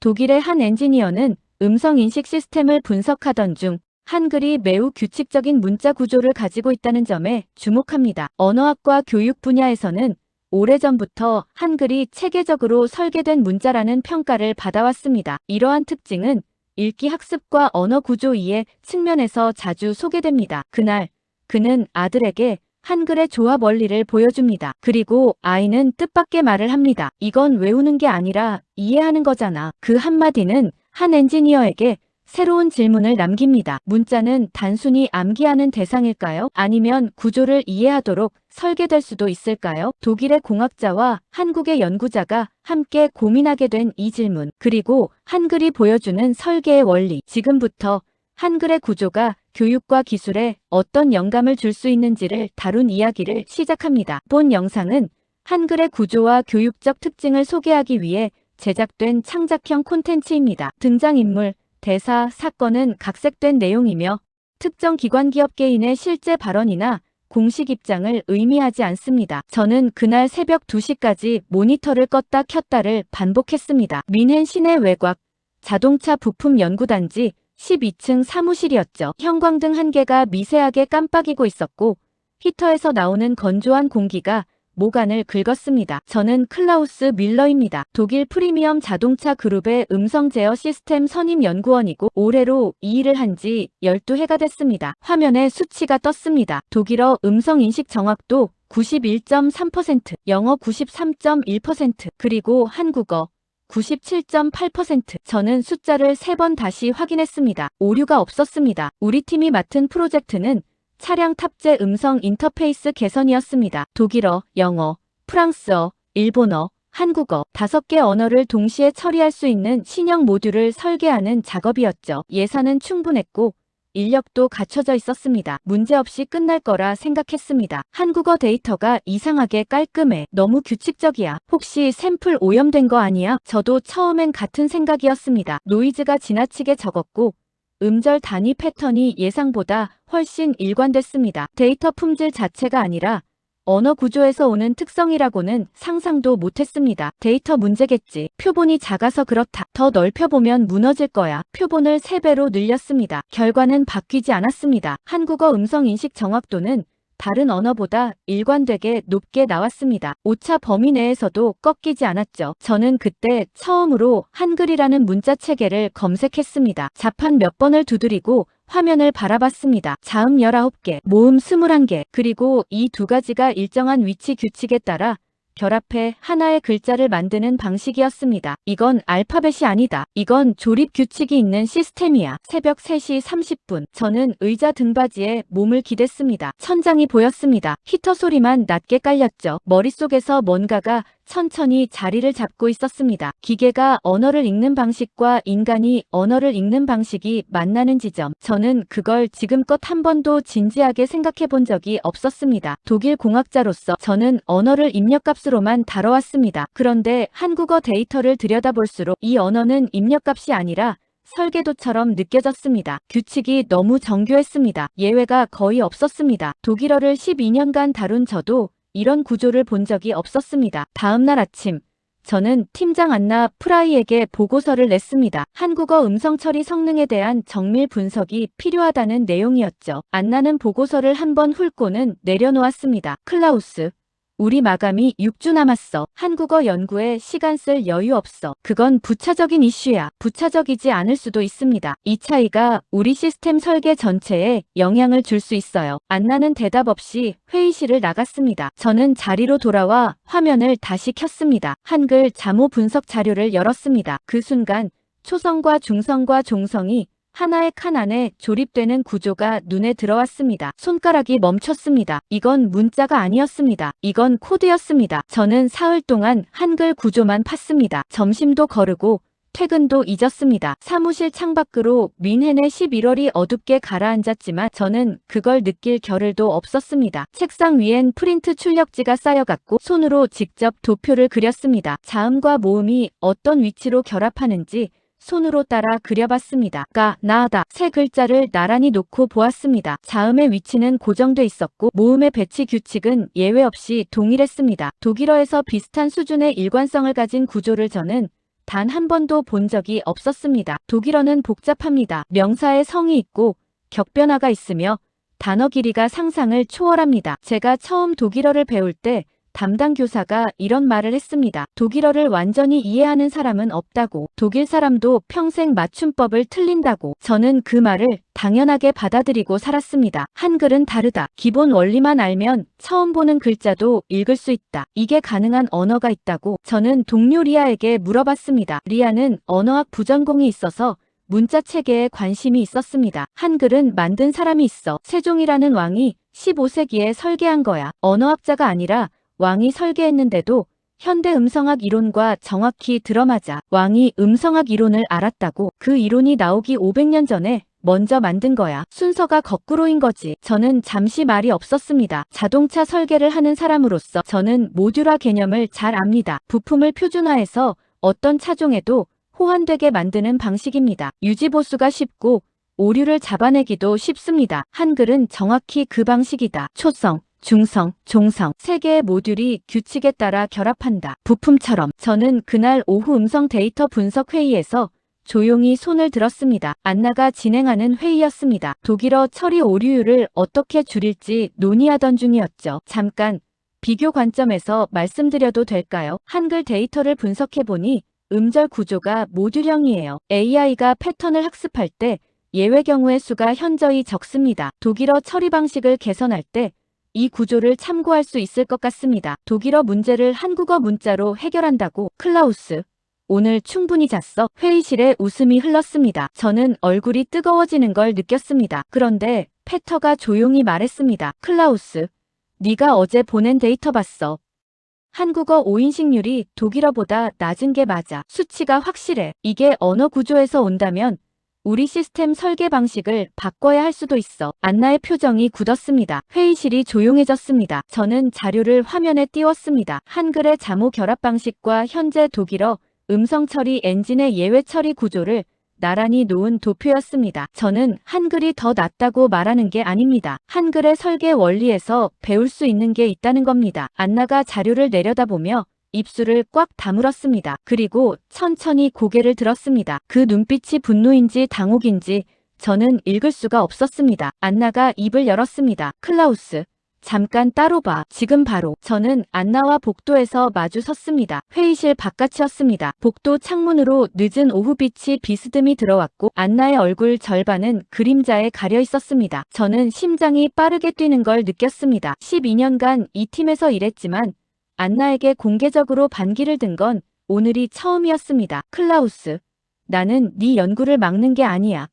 독일의 한 엔지니어는 음성인식 시스템을 분석하던 중 한글이 매우 규칙적인 문자 구조를 가지고 있다는 점에 주목합니다. 언어학과 교육 분야에서는 오래전부터 한글이 체계적으로 설계된 문자라는 평가를 받아왔습니다. 이러한 특징은 읽기 학습과 언어 구조 이해 측면에서 자주 소개됩니다. 그날 그는 아들에게 한글의 조합 원리를 보여줍니다. 그리고 아이는 뜻밖의 말을 합니다. 이건 외우는 게 아니라 이해하는 거잖아. 그 한마디는 한 엔지니어에게 새로운 질문을 남깁니다. 문자는 단순히 암기하는 대상일까요? 아니면 구조를 이해하도록 설계될 수도 있을까요? 독일의 공학자와 한국의 연구자가 함께 고민하게 된 이 질문. 그리고 한글이 보여주는 설계의 원리. 지금부터 한글의 구조가 교육과 기술에 어떤 영감을 줄 수 있는지를 다룬 이야기를 시작합니다. 본 영상은 한글의 구조와 교육적 특징을 소개하기 위해 제작된 창작형 콘텐츠입니다. 등장인물, 대사, 사건은 각색된 내용이며 특정 기관 기업 개인의 실제 발언이나 공식 입장을 의미하지 않습니다. 저는 그날 새벽 2시까지 모니터를 껐다 켰다를 반복했습니다. 뮌헨 시내 외곽, 자동차 부품 연구단지 12층 사무실이었죠. 형광등 한 개가 미세하게 깜빡이고 있었고 히터에서 나오는 건조한 공기가 모간을 긁었습니다. 저는 클라우스 밀러입니다. 독일 프리미엄 자동차 그룹의 음성 제어 시스템 선임 연구원이고 올해로 이 일을 한 지 12해가 됐습니다. 화면에 수치가 떴습니다. 독일어 음성 인식 정확도 91.3%, 영어 93.1%, 그리고 한국어 97.8%. 저는 숫자를 3번 다시 확인했습니다. 오류가 없었습니다. 우리 팀이 맡은 프로젝트는 차량 탑재 음성 인터페이스 개선이었습니다. 독일어, 영어, 프랑스어, 일본어, 한국어 5개 언어를 동시에 처리할 수 있는 신형 모듈을 설계하는 작업이었죠. 예산은 충분했고 인력도 갖춰져 있었습니다. 문제없이 끝날 거라 생각했습니다. 한국어 데이터가 이상하게 깔끔해. 너무 규칙적이야. 혹시 샘플 오염된 거 아니야? 저도 처음엔 같은 생각이었습니다. 노이즈가 지나치게 적었고 음절 단위 패턴이 예상보다 훨씬 일관됐습니다. 데이터 품질 자체가 아니라 언어 구조에서 오는 특성이라고는 상상도 못했습니다. 데이터 문제겠지. 표본이 작아서 그렇다. 더 넓혀보면 무너질 거야. 표본을 3배로 늘렸습니다. 결과는 바뀌지 않았습니다. 한국어 음성 인식 정확도는 다른 언어보다 일관되게 높게 나왔습니다. 오차 범위 내에서도 꺾이지 않았죠. 저는 그때 처음으로 한글이라는 문자 체계를 검색했습니다. 자판 몇 번을 두드리고 화면을 바라봤습니다. 자음 19개, 모음 21개, 그리고 이 2가지가 일정한 위치 규칙에 따라 결합해 하나의 글자를 만드는 방식이었습니다. 이건 알파벳이 아니다. 이건 조립 규칙이 있는 시스템이야. 새벽 3시 30분. 저는 의자 등받이에 몸을 기댔습니다. 천장이 보였습니다. 히터 소리만 낮게 깔렸죠. 머릿속에서 뭔가가 천천히 자리를 잡고 있었습니다. 기계가 언어를 읽는 방식과 인간이 언어를 읽는 방식이 만나는 지점. 저는 그걸 지금껏 한 번도 진지하게 생각해 본 적이 없었습니다. 독일 공학자로서 저는 언어를 입력값으로만 다뤄왔습니다. 그런데 한국어 데이터를 들여다볼수록 이 언어는 입력값이 아니라 설계도처럼 느껴졌습니다. 규칙이 너무 정교했습니다. 예외가 거의 없었습니다. 독일어를 12년간 다룬 저도 이런 구조를 본 적이 없었습니다. 다음날 아침, 저는 팀장 안나 프라이에게 보고서를 냈습니다. 한국어 음성 처리 성능에 대한 정밀 분석이 필요하다는 내용이었죠. 안나는 보고서를 한번 훑고는 내려놓았습니다. 클라우스, 우리 마감이 6주 남았어. 한국어 연구에 시간 쓸 여유 없어. 그건 부차적인 이슈야. 부차적이지 않을 수도 있습니다. 이 차이가 우리 시스템 설계 전체에 영향을 줄 수 있어요. 안나는 대답 없이 회의실을 나갔습니다. 저는 자리로 돌아와 화면을 다시 켰습니다. 한글 자모 분석 자료를 열었습니다. 그 순간 초성과 중성과 종성이 하나의 칸 안에 조립되는 구조가 눈에 들어왔습니다. 손가락이 멈췄습니다. 이건 문자가 아니었습니다. 이건 코드였습니다. 저는 사흘 동안 한글 구조만 팠습니다. 점심도 거르고 퇴근도 잊었습니다. 사무실 창밖으로 뮌헨의 11월이 어둡게 가라앉았지만 저는 그걸 느낄 겨를도 없었습니다. 책상 위엔 프린트 출력지가 쌓여갔고 손으로 직접 도표를 그렸습니다. 자음과 모음이 어떤 위치로 결합하는지 손으로 따라 그려봤습니다. 가, 나다 세 글자를 나란히 놓고 보았습니다. 자음의 위치는 고정돼 있었고 모음의 배치 규칙은 예외 없이 동일했습니다. 독일어에서 비슷한 수준의 일관성을 가진 구조를 저는 단 한 번도 본 적이 없었습니다. 독일어는 복잡합니다. 명사에 성이 있고 격변화가 있으며 단어 길이가 상상을 초월합니다. 제가 처음 독일어를 배울 때 담당 교사가 이런 말을 했습니다. 독일어를 완전히 이해하는 사람은 없다고. 독일 사람도 평생 맞춤법을 틀린다고. 저는 그 말을 당연하게 받아들이고 살았습니다. 한글은 다르다. 기본 원리만 알면 처음 보는 글자도 읽을 수 있다. 이게 가능한 언어가 있다고. 저는 동료 리아에게 물어봤습니다. 리아는 언어학 부전공이 있어서 문자 체계에 관심이 있었습니다. 한글은 만든 사람이 있어. 세종이라는 왕이 15세기에 설계한 거야. 언어학자가 아니라 왕이 설계했는데도 현대 음성학 이론과 정확히 들어맞아. 왕이 음성학 이론을 알았다고. 그 이론이 나오기 500년 전에 먼저 만든 거야. 순서가 거꾸로인 거지. 저는 잠시 말이 없었습니다. 자동차 설계를 하는 사람으로서 저는 모듈화 개념을 잘 압니다. 부품을 표준화해서 어떤 차종에도 호환되게 만드는 방식입니다. 유지보수가 쉽고 오류를 잡아내기도 쉽습니다. 한글은 정확히 그 방식이다. 초성, 중성, 종성, 세 개의 모듈이 규칙에 따라 결합한다. 부품처럼. 저는 그날 오후 음성 데이터 분석 회의에서 조용히 손을 들었습니다. 안나가 진행하는 회의였습니다. 독일어 처리 오류율을 어떻게 줄일지 논의하던 중이었죠. 잠깐 비교 관점에서 말씀드려도 될까요? 한글 데이터를 분석해보니 음절 구조가 모듈형이에요. AI가 패턴을 학습할 때 예외 경우의 수가 현저히 적습니다. 독일어 처리 방식을 개선할 때 이 구조를 참고할 수 있을 것 같습니다. 독일어 문제를 한국어 문자로 해결한다고. 클라우스, 오늘 충분히 잤어? 회의실에 웃음이 흘렀습니다. 저는 얼굴이 뜨거워지는 걸 느꼈습니다. 그런데 페터가 조용히 말했습니다. 클라우스, 네가 어제 보낸 데이터 봤어. 한국어 오인식률이 독일어보다 낮은 게 맞아. 수치가 확실해. 이게 언어 구조에서 온다면 우리 시스템 설계 방식을 바꿔야 할 수도 있어. 안나의 표정이 굳었습니다. 회의실이 조용해졌습니다. 저는 자료를 화면에 띄웠습니다. 한글의 자모 결합 방식과 현재 독일어 음성 처리 엔진의 예외 처리 구조를 나란히 놓은 도표였습니다. 저는 한글이 더 낫다고 말하는 게 아닙니다. 한글의 설계 원리에서 배울 수 있는 게 있다는 겁니다. 안나가 자료를 내려다보며 입술을 꽉 다물었습니다. 그리고 천천히 고개를 들었습니다. 그 눈빛이 분노인지 당혹인지 저는 읽을 수가 없었습니다. 안나가 입을 열었습니다. 클라우스, 잠깐 따로 봐. 지금 바로. 저는 안나와 복도에서 마주 섰습니다. 회의실 바깥이었습니다. 복도 창문으로 늦은 오후빛이 비스듬히 들어왔고 안나의 얼굴 절반은 그림자에 가려 있었습니다. 저는 심장이 빠르게 뛰는 걸 느꼈습니다. 12년간 이 팀에서 일했지만 안나에게 공개적으로 반기를 든 건 오늘이 처음이었습니다. 클라우스, 나는 네 연구를 막는 게 아니야.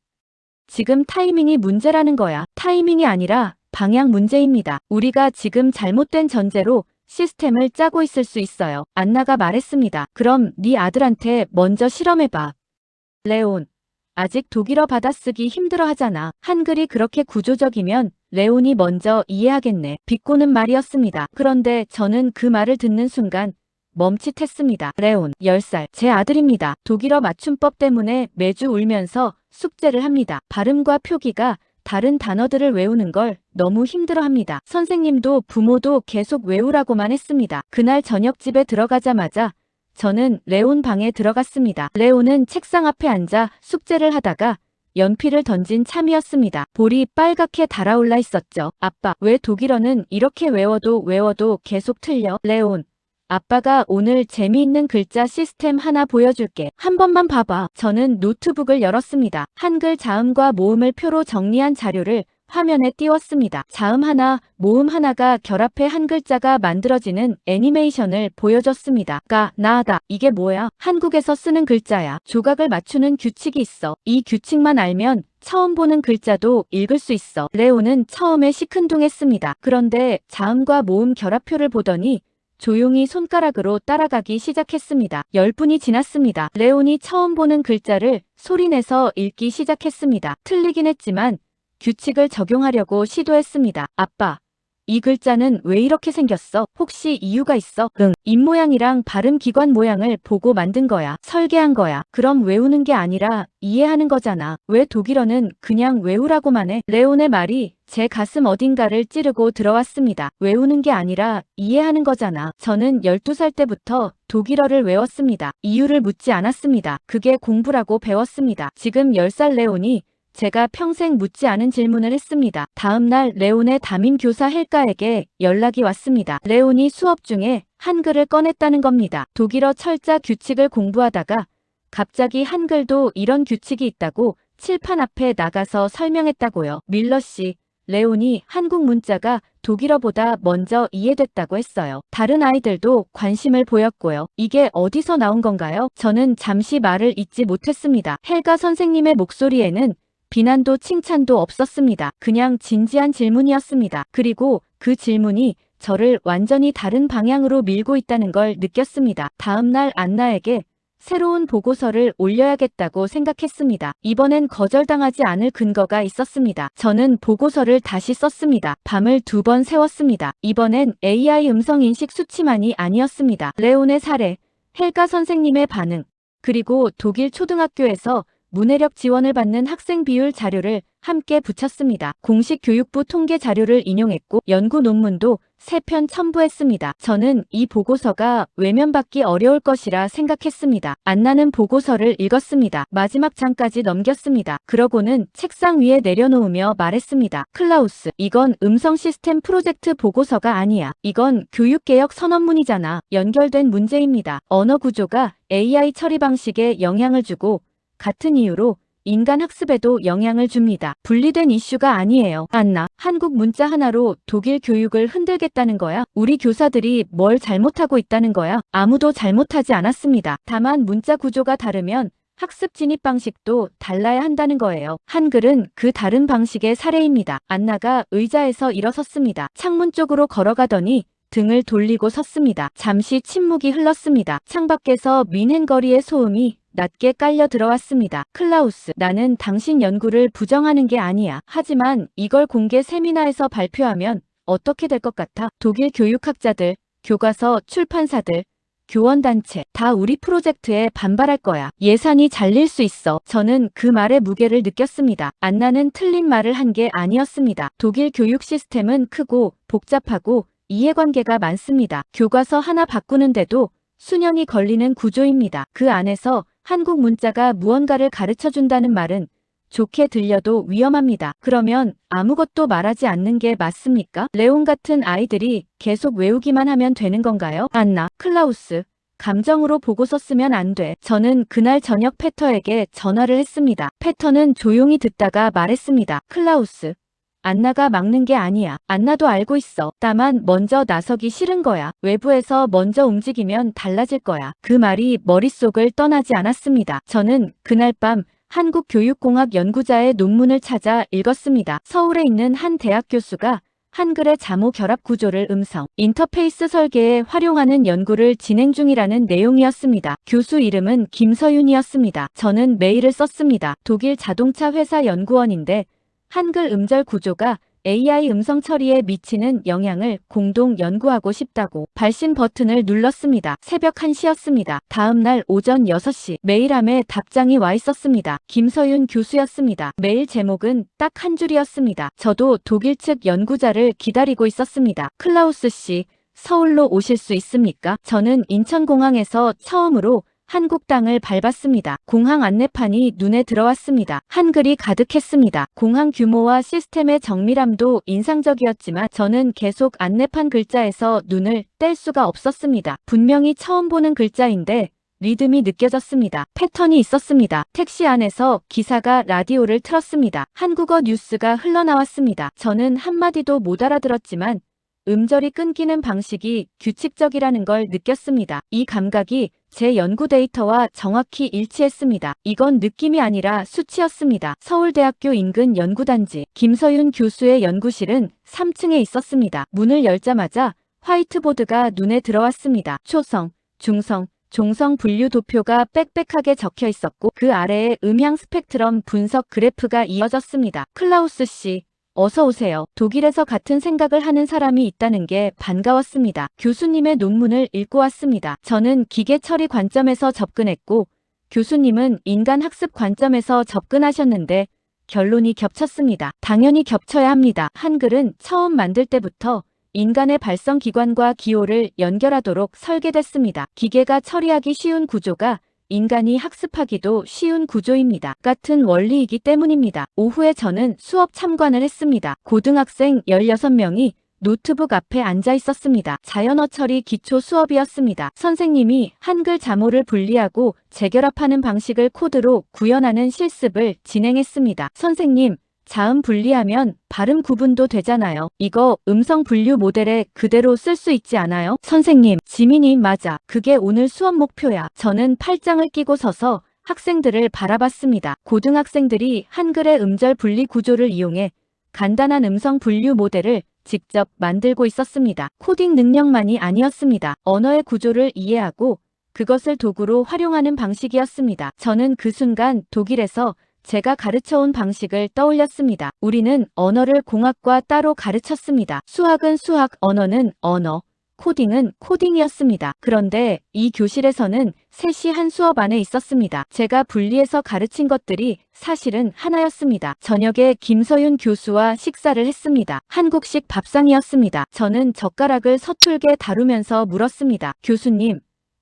지금 타이밍이 문제라는 거야. 타이밍이 아니라 방향 문제입니다. 우리가 지금 잘못된 전제로 시스템을 짜고 있을 수 있어요. 안나가 말했습니다. 그럼 네 아들한테 먼저 실험해봐. 레온, 아직 독일어 받아쓰기 힘들어 하잖아. 한글이 그렇게 구조적이면 레온이 먼저 이해하겠네. 비꼬는 말이었습니다. 그런데 저는 그 말을 듣는 순간 멈칫했습니다. 레온, 10살, 제 아들입니다. 독일어 맞춤법 때문에 매주 울면서 숙제를 합니다. 발음과 표기가 다른 단어들을 외우는 걸 너무 힘들어합니다. 선생님도 부모도 계속 외우라고만 했습니다. 그날 저녁 집에 들어가자마자 저는 레온 방에 들어갔습니다. 레온은 책상 앞에 앉아 숙제를 하다가 연필을 던진 참이었습니다. 볼이 빨갛게 달아올라 있었죠. 아빠, 왜 독일어는 이렇게 외워도 계속 틀려? 레온, 아빠가 오늘 재미있는 글자 시스템 하나 보여줄게. 한 번만 봐봐. 저는 노트북을 열었습니다. 한글 자음과 모음을 표로 정리한 자료를 화면에 띄웠습니다. 자음 하나, 모음 하나가 결합해 한 글자가 만들어지는 애니메이션을 보여줬습니다. 나다. 이게 뭐야? 한국에서 쓰는 글자야. 조각을 맞추는 규칙이 있어. 이 규칙만 알면 처음 보는 글자도 읽을 수 있어. 레오는 처음에 시큰둥했습니다. 그런데 자음과 모음 결합표를 보더니 조용히 손가락으로 따라가기 시작했습니다. 10분이 지났습니다. 레온이 처음 보는 글자를 소리내서 읽기 시작했습니다. 틀리긴 했지만 규칙을 적용하려고 시도했습니다. 아빠, 이 글자는 왜 이렇게 생겼어? 혹시 이유가 있어? 응. 입모양이랑 발음 기관 모양을 보고 만든 거야. 설계한 거야. 그럼 외우는 게 아니라 이해하는 거잖아. 왜 독일어는 그냥 외우라고만 해? 레온의 말이 제 가슴 어딘가를 찌르고 들어왔습니다. 외우는 게 아니라 이해하는 거잖아. 저는 12살 때부터 독일어를 외웠습니다. 이유를 묻지 않았습니다. 그게 공부라고 배웠습니다. 지금 10살 레온이 제가 평생 묻지 않은 질문을 했습니다. 다음 날 레온의 담임 교사 헬가에게 연락이 왔습니다. 레온이 수업 중에 한글을 꺼냈다는 겁니다. 독일어 철자 규칙을 공부하다가 갑자기 한글도 이런 규칙이 있다고 칠판 앞에 나가서 설명했다고요. 밀러 씨, 레온이 한국 문자가 독일어보다 먼저 이해됐다고 했어요. 다른 아이들도 관심을 보였고요. 이게 어디서 나온 건가요? 저는 잠시 말을 잇지 못했습니다. 헬가 선생님의 목소리에는 비난도 칭찬도 없었습니다. 그냥 진지한 질문이었습니다. 그리고 그 질문이 저를 완전히 다른 방향으로 밀고 있다는 걸 느꼈습니다. 다음 날 안나에게 새로운 보고서를 올려야겠다고 생각했습니다. 이번엔 거절당하지 않을 근거가 있었습니다. 저는 보고서를 다시 썼습니다. 밤을 2번 세웠습니다. 이번엔 AI 음성인식 수치만이 아니었습니다. 레온의 사례, 헬가 선생님의 반응, 그리고 독일 초등학교에서 문해력 지원을 받는 학생 비율 자료를 함께 붙였습니다. 공식 교육부 통계 자료를 인용했고 연구 논문도 3편 첨부했습니다. 저는 이 보고서가 외면받기 어려울 것이라 생각했습니다. 안나는 보고서를 읽었습니다. 마지막 장까지 넘겼습니다. 그러고는 책상 위에 내려놓으며 말했습니다. 클라우스, 이건 음성 시스템 프로젝트 보고서가 아니야. 이건 교육개혁 선언문이잖아. 연결된 문제입니다. 언어 구조가 AI 처리 방식에 영향을 주고 같은 이유로 인간 학습에도 영향을 줍니다. 분리된 이슈가 아니에요. 안나, 한국 문자 하나로 독일 교육을 흔들겠다는 거야? 우리 교사들이 뭘 잘못하고 있다는 거야? 아무도 잘못하지 않았습니다. 다만 문자 구조가 다르면 학습 진입 방식도 달라야 한다는 거예요. 한글은 그 다른 방식의 사례입니다. 안나가 의자에서 일어섰습니다. 창문 쪽으로 걸어가더니 등을 돌리고 섰습니다. 잠시 침묵이 흘렀습니다. 창밖에서 민행거리의 소음이 낮게 깔려 들어왔습니다. 클라우스, 나는 당신 연구를 부정하는 게 아니야. 하지만 이걸 공개 세미나에서 발표하면 어떻게 될 것 같아? 독일 교육학자들, 교과서, 출판사들, 교원단체 다 우리 프로젝트에 반발할 거야. 예산이 잘릴 수 있어. 저는 그 말의 무게를 느꼈습니다. 안나는 틀린 말을 한 게 아니었습니다. 독일 교육 시스템은 크고 복잡하고 이해관계가 많습니다. 교과서 하나 바꾸는데도 수년이 걸리는 구조입니다. 그 안에서 한국 문자가 무언가를 가르쳐준다는 말은 좋게 들려도 위험합니다. 그러면 아무것도 말하지 않는 게 맞습니까? 레온 같은 아이들이 계속 외우기만 하면 되는 건가요? 안나, 클라우스, 감정으로 보고서 쓰면 안 돼. 저는 그날 저녁 페터에게 전화를 했습니다. 페터는 조용히 듣다가 말했습니다. 클라우스, 안나가 막는 게 아니야. 안나도 알고 있어. 다만 먼저 나서기 싫은 거야. 외부에서 먼저 움직이면 달라질 거야. 그 말이 머릿속을 떠나지 않았습니다. 저는 그날 밤 한국교육공학 연구자의 논문을 찾아 읽었습니다. 서울에 있는 한 대학 교수가 한글의 자모 결합 구조를 음성 인터페이스 설계에 활용하는 연구를 진행 중이라는 내용이었습니다. 교수 이름은 김서윤이었습니다. 저는 메일을 썼습니다. 독일 자동차 회사 연구원인데 한글 음절 구조가 AI 음성 처리에 미치는 영향을 공동 연구하고 싶다고 발신 버튼을 눌렀습니다. 새벽 1시였습니다. 다음 날 오전 6시 메일함에 답장이 와 있었습니다. 김서윤 교수였습니다. 메일 제목은 딱 한 줄이었습니다. 저도 독일 측 연구자를 기다리고 있었습니다. 클라우스 씨, 서울로 오실 수 있습니까? 저는 인천공항에서 처음으로 한국 땅을 밟았습니다. 공항 안내판이 눈에 들어왔습니다. 한글이 가득했습니다. 공항 규모와 시스템의 정밀함도 인상적이었지만 저는 계속 안내판 글자에서 눈을 뗄 수가 없었습니다. 분명히 처음 보는 글자인데 리듬이 느껴졌습니다. 패턴이 있었습니다. 택시 안에서 기사가 라디오를 틀었습니다. 한국어 뉴스가 흘러나왔습니다. 저는 한마디도 못 알아들었지만 음절이 끊기는 방식이 규칙적이라는 걸 느꼈습니다. 이 감각이 제 연구 데이터와 정확히 일치했습니다. 이건 느낌이 아니라 수치였습니다. 서울대학교 인근 연구단지 김서윤 교수의 연구실은 3층에 있었습니다. 문을 열자마자 화이트보드가 눈에 들어왔습니다. 초성, 중성, 종성 분류 도표가 빽빽하게 적혀 있었고 그 아래에 음향 스펙트럼 분석 그래프가 이어졌습니다. 클라우스 씨, 어서 오세요. 독일에서 같은 생각을 하는 사람이 있다는 게 반가웠습니다. 교수님의 논문을 읽고 왔습니다. 저는 기계 처리 관점에서 접근했고 교수님은 인간 학습 관점에서 접근하셨는데 결론이 겹쳤습니다. 당연히 겹쳐야 합니다. 한글은 처음 만들 때부터 인간의 발성기관과 기호를 연결하도록 설계됐습니다. 기계가 처리하기 쉬운 구조가 인간이 학습하기도 쉬운 구조입니다. 같은 원리이기 때문입니다. 오후에 저는 수업 참관을 했습니다. 고등학생 16명이 노트북 앞에 앉아 있었습니다. 자연어 처리 기초 수업이었습니다. 선생님이 한글 자모를 분리하고 재결합하는 방식을 코드로 구현하는 실습을 진행했습니다. 선생님, 자음 분리하면 발음 구분도 되잖아요. 이거 음성 분류 모델에 그대로 쓸 수 있지 않아요? 선생님, 지민이 맞아. 그게 오늘 수업 목표야. 저는 팔짱을 끼고 서서 학생들을 바라봤습니다. 고등학생들이 한글의 음절 분리 구조를 이용해 간단한 음성 분류 모델을 직접 만들고 있었습니다. 코딩 능력만이 아니었습니다. 언어의 구조를 이해하고 그것을 도구로 활용하는 방식이었습니다. 저는 그 순간 독일에서 제가 가르쳐온 방식을 떠올렸습니다. 우리는 언어를 공학과 따로 가르쳤습니다. 수학은 수학, 언어는 언어, 코딩은 코딩이었습니다. 그런데 이 교실에서는 셋이 한 수업 안에 있었습니다. 제가 분리해서 가르친 것들이 사실은 하나였습니다. 저녁에 김서윤 교수와 식사를 했습니다. 한국식 밥상이었습니다. 저는 젓가락을 서툴게 다루면서 물었습니다. 교수님,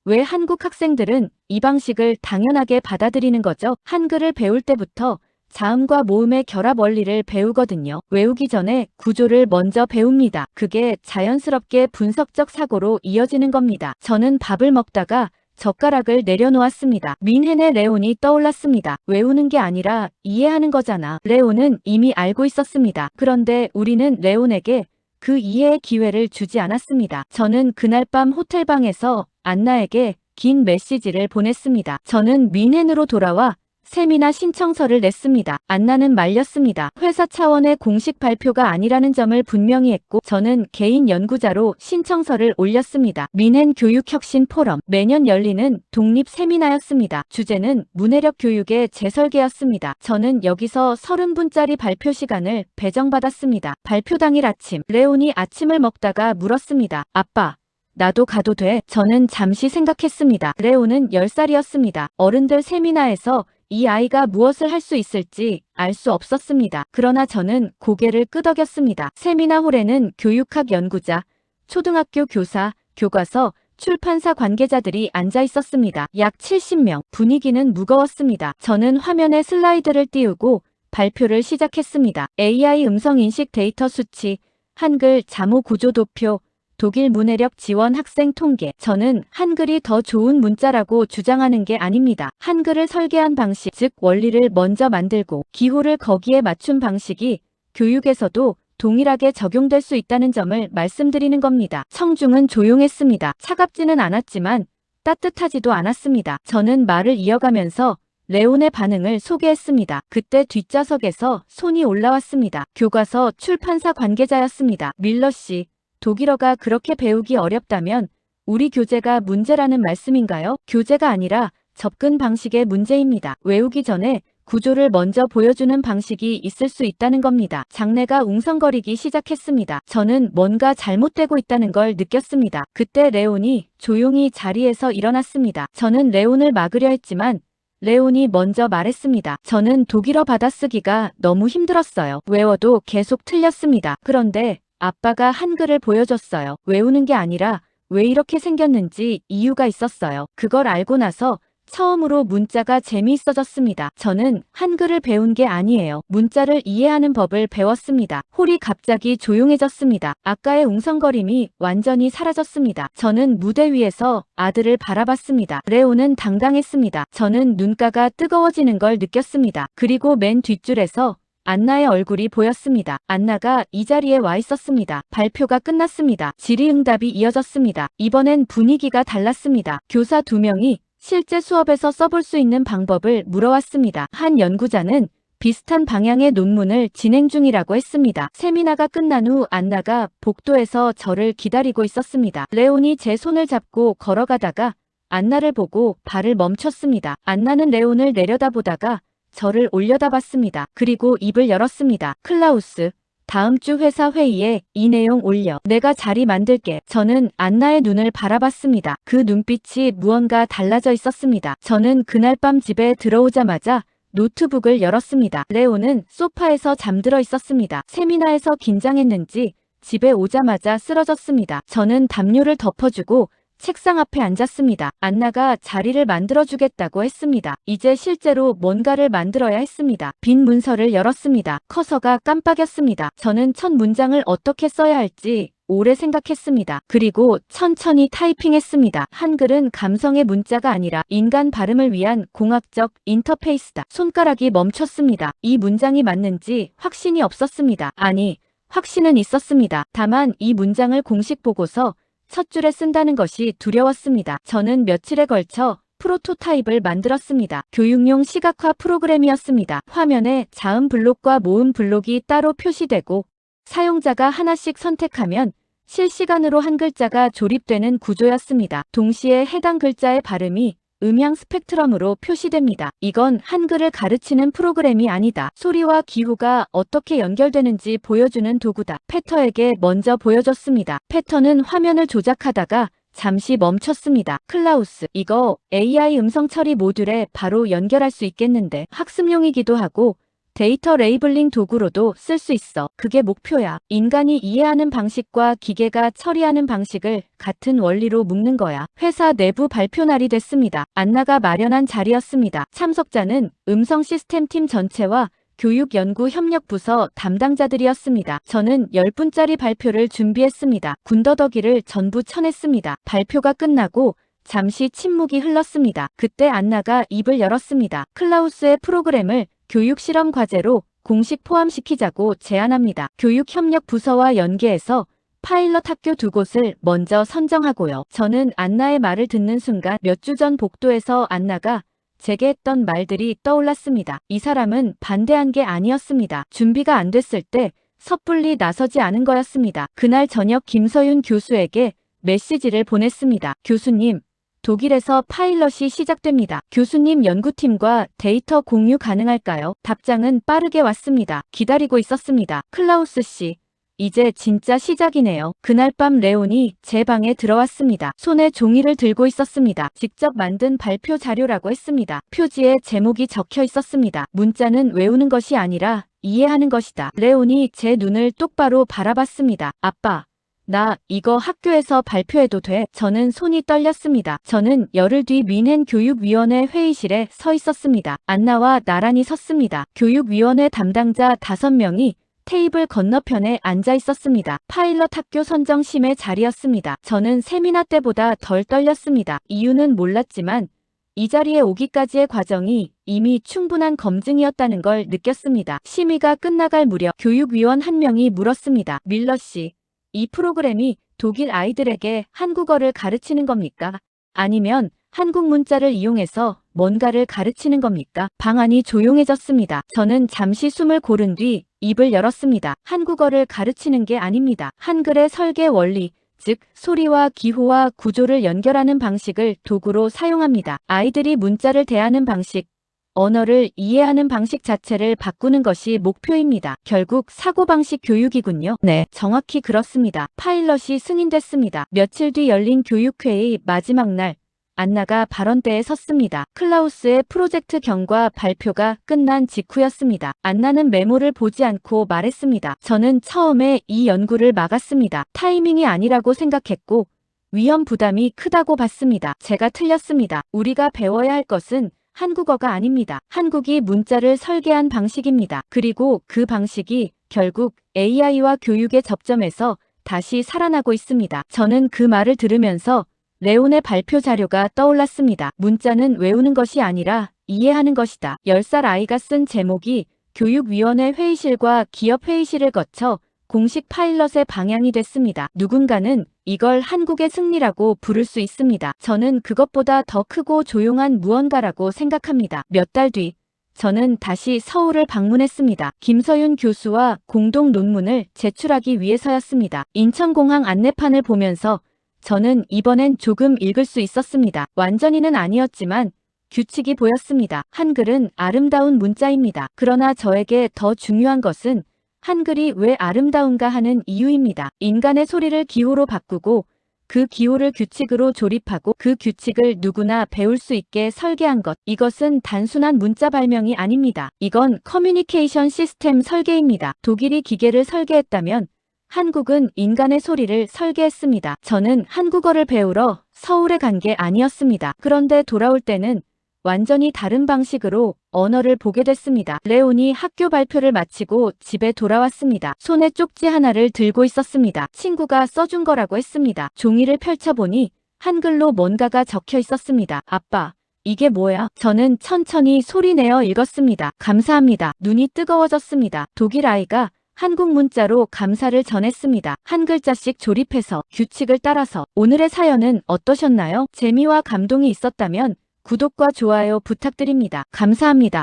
왜 한국 학생들은 이 방식을 당연하게 받아들이는 거죠? 한글을 배울 때부터 자음과 모음의 결합 원리를 배우거든요. 외우기 전에 구조를 먼저 배웁니다. 그게 자연스럽게 분석적 사고로 이어지는 겁니다. 저는 밥을 먹다가 젓가락을 내려놓았습니다. 민헨의 레온이 떠올랐습니다. 외우는 게 아니라 이해하는 거잖아. 레온은 이미 알고 있었습니다. 그런데 우리는 레온에게 그 이해의 기회를 주지 않았습니다. 저는 그날 밤 호텔방에서 안나에게 긴 메시지를 보냈습니다. 저는 민헨으로 돌아와 세미나 신청서를 냈습니다. 안나는 말렸습니다. 회사 차원의 공식 발표가 아니라는 점을 분명히 했고 저는 개인 연구자로 신청서를 올렸습니다. 민헨 교육혁신 포럼, 매년 열리는 독립 세미나였습니다. 주제는 문해력 교육의 재설계였습니다. 저는 여기서 30분짜리 발표 시간을 배정받았습니다. 발표 당일 아침, 레온이 아침을 먹다가 물었습니다. 아빠, 나도 가도 돼? 저는 잠시 생각했습니다. 레온은 10살이었습니다. 어른들 세미나에서 이 아이가 무엇을 할 수 있을지 알 수 없었습니다. 그러나 저는 고개를 끄덕였습니다. 세미나 홀에는 교육학 연구자, 초등학교 교사, 교과서, 출판사 관계자들이 앉아 있었습니다. 약 70명. 분위기는 무거웠습니다. 저는 화면에 슬라이드를 띄우고 발표를 시작했습니다. AI 음성인식 데이터 수치, 한글 자모 구조 도표, 독일 문해력 지원 학생 통계. 저는 한글이 더 좋은 문자라고 주장하는 게 아닙니다. 한글을 설계한 방식, 즉 원리를 먼저 만들고 기호를 거기에 맞춘 방식이 교육에서도 동일하게 적용될 수 있다는 점을 말씀드리는 겁니다. 청중은 조용했습니다. 차갑지는 않았지만 따뜻하지도 않았습니다. 저는 말을 이어가면서 레온의 반응을 소개했습니다. 그때 뒷좌석에서 손이 올라왔습니다. 교과서 출판사 관계자였습니다. 밀러 씨, 독일어가 그렇게 배우기 어렵다면 우리 교재가 문제라는 말씀인가요? 교재가 아니라 접근 방식의 문제입니다. 외우기 전에 구조를 먼저 보여주는 방식이 있을 수 있다는 겁니다. 장내가 웅성거리기 시작했습니다. 저는 뭔가 잘못되고 있다는 걸 느꼈습니다. 그때 레온이 조용히 자리에서 일어났습니다. 저는 레온을 막으려 했지만 레온이 먼저 말했습니다. 저는 독일어 받아쓰기가 너무 힘들었어요. 외워도 계속 틀렸습니다. 그런데 아빠가 한글을 보여줬어요. 외우는 게 아니라 왜 이렇게 생겼는지 이유가 있었어요. 그걸 알고 나서 처음으로 문자가 재미있어졌습니다. 저는 한글을 배운 게 아니에요. 문자를 이해하는 법을 배웠습니다. 홀이 갑자기 조용해졌습니다. 아까의 웅성거림이 완전히 사라졌습니다. 저는 무대 위에서 아들을 바라봤습니다. 레오는 당당했습니다. 저는 눈가가 뜨거워지는 걸 느꼈습니다. 그리고 맨 뒷줄에서 안나의 얼굴이 보였습니다. 안나가 이 자리에 와 있었습니다. 발표가 끝났습니다. 질의응답이 이어졌습니다. 이번엔 분위기가 달랐습니다. 교사 2명이 실제 수업에서 써볼 수 있는 방법을 물어왔습니다. 한 연구자는 비슷한 방향의 논문을 진행 중이라고 했습니다. 세미나가 끝난 후 안나가 복도에서 저를 기다리고 있었습니다. 레온이 제 손을 잡고 걸어가다가 안나를 보고 발을 멈췄습니다. 안나는 레온을 내려다보다가 저를 올려다봤습니다. 그리고 입을 열었습니다. 클라우스, 다음 주 회사 회의에 이 내용 올려. 내가 자리 만들게. 저는 안나의 눈을 바라봤습니다. 그 눈빛이 무언가 달라져 있었습니다. 저는 그날 밤 집에 들어오자마자 노트북을 열었습니다. 레오는 소파에서 잠들어 있었습니다. 세미나에서 긴장했는지 집에 오자마자 쓰러졌습니다. 저는 담요를 덮어주고 책상 앞에 앉았습니다. 안나가 자리를 만들어주겠다고 했습니다. 이제 실제로 뭔가를 만들어야 했습니다. 빈 문서를 열었습니다. 커서가 깜빡였습니다. 저는 첫 문장을 어떻게 써야 할지 오래 생각했습니다. 그리고 천천히 타이핑했습니다. 한글은 감성의 문자가 아니라 인간 발음을 위한 공학적 인터페이스다. 손가락이 멈췄습니다. 이 문장이 맞는지 확신이 없었습니다. 아니, 확신은 있었습니다. 다만 이 문장을 공식 보고서 첫 줄에 쓴다는 것이 두려웠습니다. 저는 며칠에 걸쳐 프로토타입을 만들었습니다. 교육용 시각화 프로그램이었습니다. 화면에 자음 블록과 모음 블록이 따로 표시되고 사용자가 하나씩 선택하면 실시간으로 한 글자가 조립되는 구조였습니다. 동시에 해당 글자의 발음이 음향 스펙트럼으로 표시됩니다. 이건 한글을 가르치는 프로그램이 아니다. 소리와 기호가 어떻게 연결되는지 보여주는 도구다. 패터에게 먼저 보여줬습니다. 패터는 화면을 조작하다가 잠시 멈췄습니다. 클라우스, 이거 AI 음성 처리 모듈에 바로 연결할 수 있겠는데. 학습용이기도 하고 데이터 레이블링 도구로도 쓸 수 있어. 그게 목표야. 인간이 이해하는 방식과 기계가 처리하는 방식을 같은 원리로 묶는 거야. 회사 내부 발표 날이 됐습니다. 안나가 마련한 자리였습니다. 참석자는 음성 시스템 팀 전체와 교육연구협력부서 담당자들이었습니다. 저는 10분짜리 발표를 준비했습니다. 군더더기를 전부 쳐냈습니다. 발표가 끝나고 잠시 침묵이 흘렀습니다. 그때 안나가 입을 열었습니다. 클라우스의 프로그램을 교육 실험 과제로 공식 포함시키자고 제안합니다. 교육협력부서와 연계해서 파일럿 학교 2곳을 먼저 선정하고요. 저는 안나의 말을 듣는 순간 몇 주 전 복도에서 안나가 제게 했던 말들이 떠올랐습니다. 이 사람은 반대한 게 아니었습니다. 준비가 안 됐을 때 섣불리 나서지 않은 거였습니다. 그날 저녁 김서윤 교수에게 메시지를 보냈습니다. 교수님, 독일에서 파일럿이 시작됩니다. 교수님 연구팀과 데이터 공유 가능할까요? 답장은 빠르게 왔습니다. 기다리고 있었습니다. 클라우스 씨, 이제 진짜 시작이네요. 그날 밤 레온이 제 방에 들어왔습니다. 손에 종이를 들고 있었습니다. 직접 만든 발표 자료라고 했습니다. 표지에 제목이 적혀 있었습니다. 문자는 외우는 것이 아니라 이해하는 것이다. 레온이 제 눈을 똑바로 바라봤습니다. 아빠, 나 이거 학교에서 발표해도 돼? 저는 손이 떨렸습니다. 저는 열흘 뒤 뮌헨 교육위원회 회의실에 서 있었습니다. 안나와 나란히 섰습니다. 교육위원회 담당자 5명이 테이블 건너편에 앉아 있었습니다. 파일럿 학교 선정심의 자리였습니다. 저는 세미나 때보다 덜 떨렸습니다. 이유는 몰랐지만 이 자리에 오기까지의 과정이 이미 충분한 검증이었다는 걸 느꼈습니다. 심의가 끝나갈 무렵 교육위원 한 명이 물었습니다. 밀러 씨, 이 프로그램이 독일 아이들에게 한국어를 가르치는 겁니까? 아니면 한국 문자를 이용해서 뭔가를 가르치는 겁니까? 방안이 조용해졌습니다. 저는 잠시 숨을 고른 뒤 입을 열었습니다. 한국어를 가르치는 게 아닙니다. 한글의 설계 원리, 즉 소리와 기호와 구조를 연결하는 방식을 도구로 사용합니다. 아이들이 문자를 대하는 방식, 언어를 이해하는 방식 자체를 바꾸는 것이 목표입니다. 결국 사고방식 교육이군요. 네, 정확히 그렇습니다. 파일럿이 승인됐습니다. 며칠 뒤 열린 교육회의 마지막 날, 안나가 발언대에 섰습니다. 클라우스의 프로젝트 경과 발표가 끝난 직후였습니다. 안나는 메모를 보지 않고 말했습니다. 저는 처음에 이 연구를 막았습니다. 타이밍이 아니라고 생각했고 위험 부담이 크다고 봤습니다. 제가 틀렸습니다. 우리가 배워야 할 것은 한국어가 아닙니다. 한국이 문자를 설계한 방식입니다. 그리고 그 방식이 결국 AI와 교육의 접점에서 다시 살아나고 있습니다. 저는 그 말을 들으면서 레온의 발표 자료가 떠올랐습니다. 문자는 외우는 것이 아니라 이해하는 것이다. 10살 아이가 쓴 제목이 교육위원회 회의실과 기업 회의실을 거쳐 공식 파일럿의 방향이 됐습니다. 누군가는 이걸 한국의 승리라고 부를 수 있습니다. 저는 그것보다 더 크고 조용한 무언가라고 생각합니다. 몇 달 뒤, 저는 다시 서울을 방문했습니다. 김서윤 교수와 공동 논문을 제출하기 위해서였습니다. 인천공항 안내판을 보면서 저는 이번엔 조금 읽을 수 있었습니다. 완전히는 아니었지만 규칙이 보였습니다. 한글은 아름다운 문자입니다. 그러나 저에게 더 중요한 것은 한글이 왜 아름다운가 하는 이유입니다. 인간의 소리를 기호로 바꾸고 그 기호를 규칙으로 조립하고 그 규칙을 누구나 배울 수 있게 설계한 것. 이것은 단순한 문자 발명이 아닙니다. 이건 커뮤니케이션 시스템 설계입니다. 독일이 기계를 설계했다면 한국은 인간의 소리를 설계했습니다. 저는 한국어를 배우러 서울에 간 게 아니었습니다. 그런데 돌아올 때는 완전히 다른 방식으로 언어를 보게 됐습니다. 레온이 학교 발표를 마치고 집에 돌아왔습니다. 손에 쪽지 하나를 들고 있었습니다. 친구가 써준 거라고 했습니다. 종이를 펼쳐보니 한글로 뭔가가 적혀 있었습니다. 아빠, 이게 뭐야? 저는 천천히 소리내어 읽었습니다. 감사합니다. 눈이 뜨거워졌습니다. 독일 아이가 한국 문자로 감사를 전했습니다. 한 글자씩 조립해서 규칙을 따라서. 오늘의 사연은 어떠셨나요? 재미와 감동이 있었다면 구독과 좋아요 부탁드립니다. 감사합니다.